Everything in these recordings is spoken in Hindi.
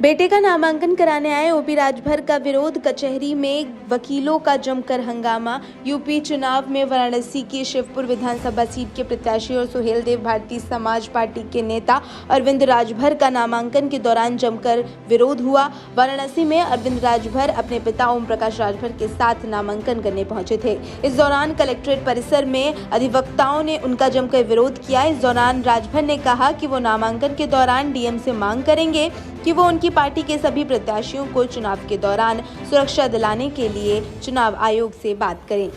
बेटे का नामांकन कराने आए ओपी राजभर का विरोध, कचहरी में वकीलों का जमकर हंगामा। यूपी चुनाव में वाराणसी की शिवपुर विधानसभा सीट के प्रत्याशी और सुहेलदेव भारतीय समाज पार्टी के नेता अरविंद राजभर का नामांकन के दौरान जमकर विरोध हुआ। वाराणसी में अरविंद राजभर अपने पिता ओम प्रकाश राजभर के साथ नामांकन करने पहुंचे थे। इस दौरान कलेक्ट्रेट परिसर में अधिवक्ताओं ने उनका जमकर विरोध किया। इस दौरान राजभर ने कहा कि वो नामांकन के दौरान डीएम से मांग करेंगे कि वो उनकी पार्टी के सभी प्रत्याशियों को चुनाव के दौरान सुरक्षा दिलाने के लिए चुनाव आयोग से बात करें।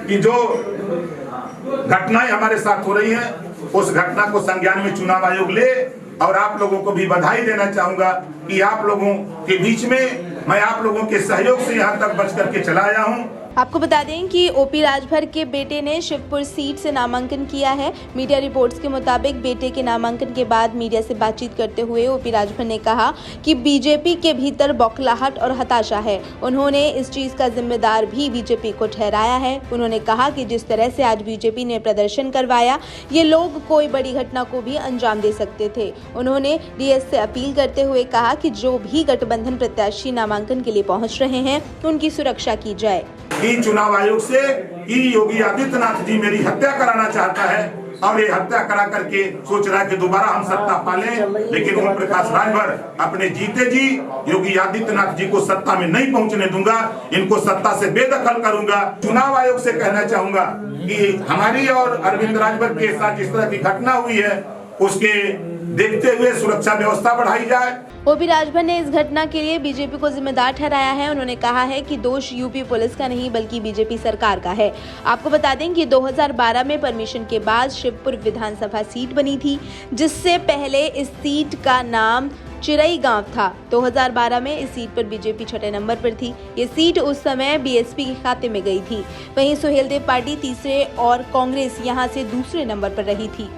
कि जो घटनाएं हमारे साथ हो रही हैं, उस घटना को संज्ञान में चुनाव आयोग ले। और आप लोगों को भी बधाई देना चाहूंगा कि आप लोगों के बीच में मैं आप लोगों के सहयोग से यहाँ तक बच करके चला आया हूँ। आपको बता दें कि ओपी राजभर के बेटे ने शिवपुर सीट से नामांकन किया है। मीडिया रिपोर्ट्स के मुताबिक बेटे के नामांकन के बाद मीडिया से बातचीत करते हुए ओपी राजभर ने कहा कि बीजेपी के भीतर बौखलाहट और हताशा है। उन्होंने इस चीज का जिम्मेदार भी बीजेपी को ठहराया है। उन्होंने कहा कि जिस तरह से आज बीजेपी ने प्रदर्शन करवाया, ये लोग कोई बड़ी घटना को भी अंजाम दे सकते थे। उन्होंने डीएस से अपील करते हुए कहा कि जो भी गठबंधन प्रत्याशी नामांकन के लिए पहुंच रहे हैं, उनकी सुरक्षा की जाए। चुनाव आयोग से योगी आदित्यनाथ जी मेरी हत्या कराना चाहता है और ये हत्या करा करके सोच रहा है कि दोबारा हम सत्ता पालें, लेकिन ओम प्रकाश राजभर अपने जीते जी योगी आदित्यनाथ जी को सत्ता में नहीं पहुंचने दूंगा। इनको सत्ता से बेदखल करूंगा। चुनाव आयोग से कहना चाहूंगा कि हमारी और अरविंद राजभर के साथ जिस तरह की घटना हुई है, उसके देखते हुए सुरक्षा व्यवस्था बढ़ाई जाए। ओपी राजभर ने इस घटना के लिए बीजेपी को जिम्मेदार ठहराया है। उन्होंने कहा है कि दोष यूपी पुलिस का नहीं बल्कि बीजेपी सरकार का है। आपको बता दें कि 2012 में परमिशन के बाद शिवपुर विधानसभा सीट बनी थी, जिससे पहले इस सीट का नाम चिरई गांव था। 2012 में इस सीट पर बीजेपी 6 नंबर पर थी। ये सीट उस समय बीएसपी के खाते में गई थी। वहीं सुहेलदेव पार्टी तीसरे और कांग्रेस यहां से दूसरे नंबर पर रही थी।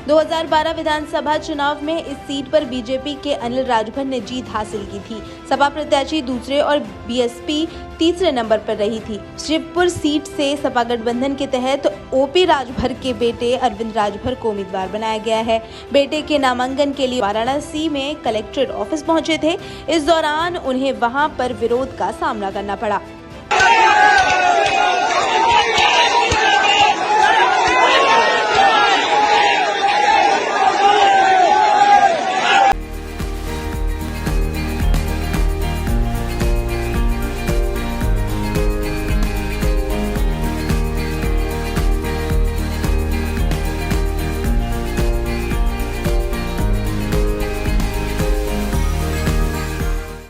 2012 विधानसभा चुनाव में इस सीट पर बीजेपी के अनिल राजभर ने जीत हासिल की थी। सपा प्रत्याशी दूसरे और बीएसपी तीसरे नंबर पर रही थी। शिवपुर सीट से सपा गठबंधन के तहत ओपी राजभर के बेटे अरविंद राजभर को उम्मीदवार बनाया गया है। बेटे के नामांकन के लिए वाराणसी में कलेक्ट्रेट ऑफिस पहुंचे थे। इस दौरान उन्हें वहां पर विरोध का सामना करना पड़ा।